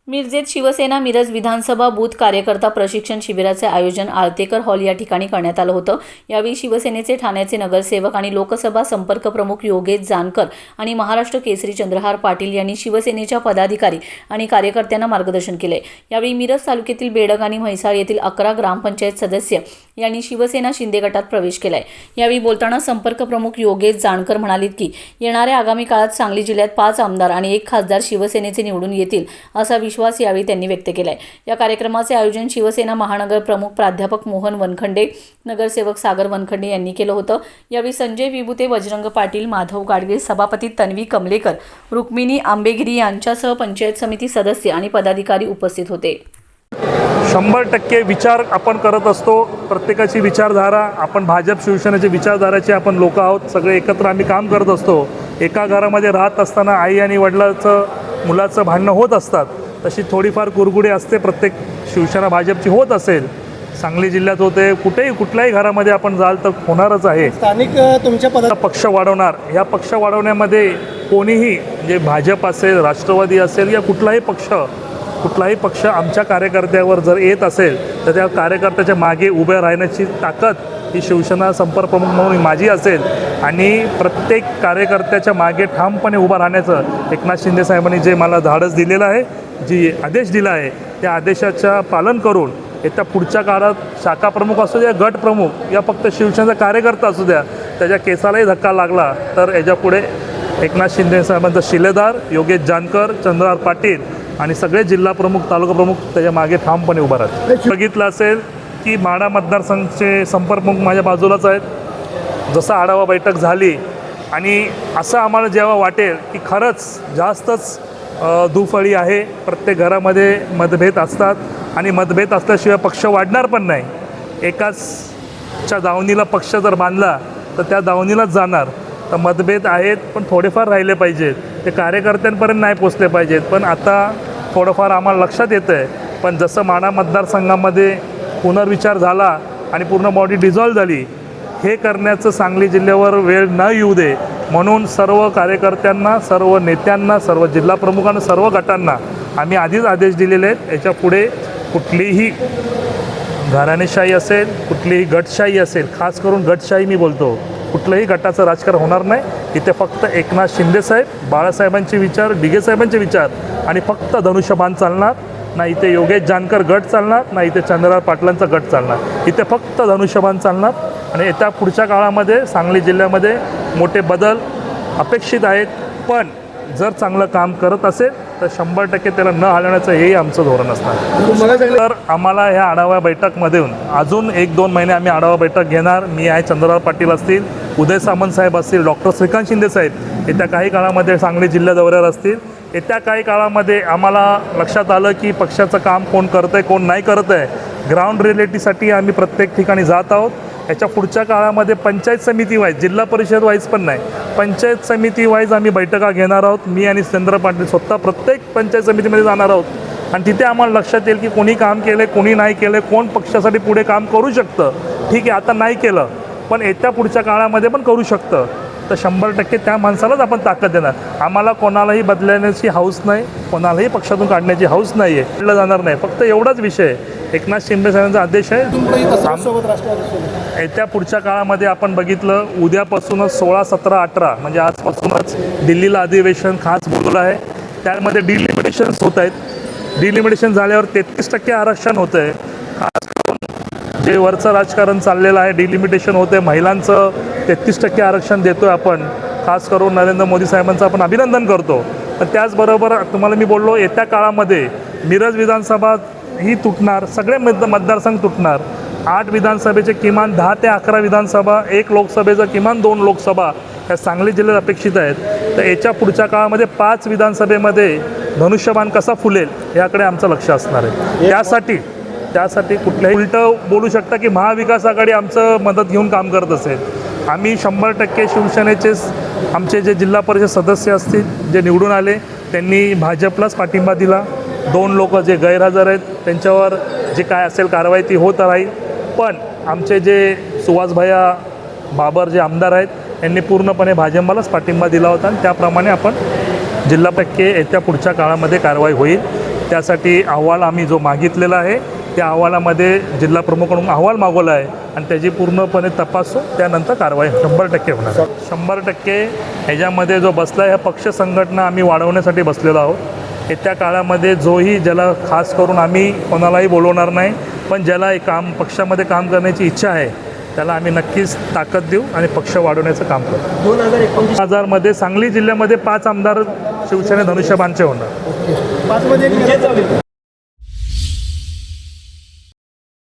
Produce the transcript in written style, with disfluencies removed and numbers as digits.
मिरजेत शिवसेना मिरज विधानसभा booth कार्यकर्ता प्रशिक्षण शिबिराचे आयोजन आळतेकर हॉल या ठिकाणी करण्यात आलं होतं। यावेळी शिवसेनेचे ठाण्याचे नगरसेवक आणि लोकसभा संपर्क प्रमुख योगेश जानकर आणि महाराष्ट्र केसरी चंद्रहार पाटील यांनी शिवसेनेच्या पदाधिकारी आणि कार्यकर्त्यांना मार्गदर्शन केले। यावेळी मिरज तालुक्यातील बेडग आणि म्हैसाळ येथील 11 ग्रामपंचायत सदस्य यांनी शिवसेना शिंदे गटात प्रवेश केलाय। यावेळी बोलताना संपर्क प्रमुख योगेश जानकर म्हणाले की येणाऱ्या आगामी काळात सांगली जिल्ह्यात 5 आमदार आणि 1 खासदार शिवसेनेचे निवडून येतील असा विश्वास यावेळी त्यांनी व्यक्त केलाय। या कार्यक्रमाचे आयोजन शिवसेना महानगर प्रमुख प्राध्यापक मोहन वनखंडे, नगरसेवक सागर वनखंडे यांनी केलं होतं। यावेळी संजय विभुते, बजरंग पाटील, माधव गाडगे, सभापती तन्वी कमलेकर, रुक्मिणी आंबेगिरी यांच्यासह पंचायत समिती सदस्य आणि पदाधिकारी उपस्थित होते। 100% विचार आपण करत असतो, प्रत्येकाची विचारधारा, आपण भाजप शिवसेनेच्या विचारधाराचे आपण लोक आहोत, सगळे एकत्र आम्ही काम करत असतो। एका घरामध्ये राहत असताना आई आणि वडिलांचं मुलाचं भांडणं होत असतात, तशी थोडीफार कुरगुडी असते, प्रत्येक शिवसेना भाजपची होत असेल, सांगली जिल्ह्यात होते, कुठल्याही घरामध्ये आपण जाल तर होणारच आहे। स्थानिक तुमच्या पक्ष वाढवणार, ह्या पक्ष वाढवण्यामध्ये कोणीही जे भाजप असेल, राष्ट्रवादी असेल या कुठलाही पक्ष आमच्या कार्यकर्त्यावर जर येत असेल तर त्या कार्यकर्त्याच्या मागे उभे राहण्याची ताकद ही शिवसेना संपर्क प्रमुख म्हणून माझी असेल आणि प्रत्येक कार्यकर्त्याच्या मागे ठामपणे उभा राहण्याचं एकनाथ शिंदे साहेबांनी जे मला धाडस दिलेलं आहे, जी आदेश दिला आहे, त्या आदेशाचं पालन करून येत्या पुढच्या काळात शाखा प्रमुख असू द्या, गट प्रमुख या फक्त शिवसेनेचा कार्यकर्ता असू द्या, त्याच्या केसालाही धक्का लागला तर याच्यापुढे एकनाथ शिंदे साहेबांचा शिलेदार योगेश जानकर, चंद्रहार पाटील आणि सगळे जिल्हा प्रमुख, तालुका प्रमुख त्याच्या मागे ठामपणे उभा राहतात। बघितलं असेल की माढा मतदारसंघाचे संपर्क प्रमुख माझ्या बाजूलाच आहेत। जसं आढावा बैठक झाली आणि असं आम्हाला जेव्हा वाटेल की खरंच जास्तच दुफळी आहे, प्रत्येक घरामध्ये मतभेद असतात आणि मतभेद असल्याशिवाय पक्ष वाढणार पण नाही। एकाच्या दावणीला पक्ष जर बांधला तर त्या दावणीलाच जाणार। तर मतभेद आहेत पण थोडेफार राहिले पाहिजेत, ते कार्यकर्त्यांपर्यंत नाही पोचले पाहिजेत, पण आता थोडंफार आम्हाला लक्षात येतं आहे। पण जसं माढा मतदारसंघामध्ये पुनर्विचार झाला आणि पूर्ण बॉडी डिझॉल्व झाली, हे करण्याचं सांगली जिल्ह्यावर वेळ न येऊ दे म्हणून सर्व कार्यकर्त्यांना, सर्व नेत्यांना, सर्व जिल्हा प्रमुखांना, सर्व गटांना आम्ही आधीच आदेश दिलेले आहेत। याच्यापुढे कुठलीही घराणेशाही असेल, कुठलीही गटशाही असेल, खास करून गटशाही मी बोलतो, कुठलंही गटाचं राजकारण होणार नाही। इथे फक्त एकनाथ शिंदेसाहेब, बाळासाहेबांचे विचार, डिगे साहेबांचे विचार आणि फक्त धनुष्यबाण चालणार, ना इथे योगेश जानकर गट चालणार, ना इथे चंद्रहार पाटलांचा गट चालणार, इथे फक्त धनुष्यबाण चालणार। आणि येत्या पुढच्या काळामध्ये सांगली जिल्ह्यामध्ये मोठे बदल अपेक्षित आहेत, पण जर चांगलं काम करत असेल तर 100% त्याला न हलवण्याचं हेही आमचं धोरण असणार। तर आम्हाला ह्या आढावा बैठकमधून अजून 1-2 महिने आम्ही आढावा बैठक घेणार। मी आहे, चंद्रहार पाटील असतील, उदय सामंत साहेब असतील, डॉक्टर श्रीकांत शिंदे साहेब येत्या काही काळामध्ये सांगली जिल्हा दौऱ्यावर असतील। येत्या काही काळामध्ये आम्हाला लक्षात आलं की पक्षाचं काम कोण करतं आहे, कोण नाही करत आहे, ग्राउंड रिॲलिटीसाठी आम्ही प्रत्येक ठिकाणी जात आहोत। याच्या पुढच्या काळामध्ये पंचायत समिती वाईज, जिल्हा परिषद वाईज पण नाही, पंचायत समिती वाईज आम्ही बैठका घेणार आहोत। मी आणि चंद्र पाटील स्वतः प्रत्येक पंचायत समितीमध्ये जाणार आहोत आणि तिथे आम्हाला लक्षात येईल की कोणी काम केलं, कोणी नाही केलं, कोण पक्षासाठी पुढे काम करू शकतं। ठीक आहे, आता नाही केलं पण येत्या पुढच्या काळामध्ये पण करू शकतं, तर 100% त्या माणसालाच आपण ताकद देणार। आम्हाला कोणालाही बदलण्याची हौस नाही, कोणालाही पक्षातून काढण्याची हौस नाही आहे, काढलं जाणार नाही। फक्त एवढाच विषय एकनाथ शिंदे साहेबांचा आदेश आहे। येत्या पुढच्या काळामध्ये आपण बघितलं, उद्यापासूनच 16, 17, 18 म्हणजे आजपासूनच दिल्लीला अधिवेशन खास बोलवलं आहे। त्यामध्ये डिलिमिटेशन्स होत आहेत। डिलिमिटेशन झाल्यावर 33% आरक्षण होतं आहे। खास करून जे वरचं राजकारण चाललेलं आहे, डिलिमिटेशन होतं आहे, महिलांचं 33% आरक्षण देतो आहे आपण, खास करून नरेंद्र मोदी साहेबांचं आपण अभिनंदन करतो। पण त्याचबरोबर तुम्हाला मी बोललो, येत्या काळामध्ये मिरज विधानसभा ही तुटणार, सगळे मतदारसंघ तुटणार। 8 विधानसभेचे किमान 10 ते 11 विधानसभा, 1 लोकसभेचं किमान 2 लोकसभा या सांगली जिल्ह्यात अपेक्षित आहेत। तर याच्या पुढच्या काळामध्ये 5 विधानसभेमध्ये धनुष्यबाण कसा फुलेल याकडे आमचं लक्ष असणार आहे। त्यासाठी कुठल्याही उलटं बोलू शकता की महाविकास आघाडी आमचं मदत घेऊन काम करत असेल। आम्ही 100% शिवसेनेचेच आमचे जे जिल्हा परिषद सदस्य असतील, जे निवडून आले, त्यांनी भाजपलाच पाठिंबा दिला। 2 लोक जे गैरहजर आहेत त्यांच्यावर जे काय असेल कारवाई ती होत राहील, पण आमचे जे सुहासभैया बाबर जे आमदार आहेत यांनी पूर्णपणे भाजपलाच पाठिंबा दिला होता आणि त्याप्रमाणे आपण जिल्हा येत्या पुढच्या काळामध्ये कारवाई होईल। त्यासाठी अहवाल आम्ही जो मागितलेला आहे त्या अहवालामध्ये जिल्हा प्रमुखांकडून अहवाल मागवला आहे आणि त्याची पूर्णपणे तपासून त्यानंतर कारवाई 100% होणार. 100% ह्याच्यामध्ये जो बसला आहे ह्या पक्ष संघटना आम्ही वाढवण्यासाठी बसलेलो आहोत. येत्या काळामध्ये जोही ज्याला खास करून आम्ही कोणालाही बोलवणार नाही, पण ज्याला काम पक्षामध्ये काम करण्याची इच्छा आहे त्याला आम्ही नक्कीच ताकद देऊ आणि पक्ष वाढवण्याचं काम करू. 2019 सांगली जिल्ह्यामध्ये 5 आमदार शिवसेना धनुष्यबाणचे होणार. 5 मध्ये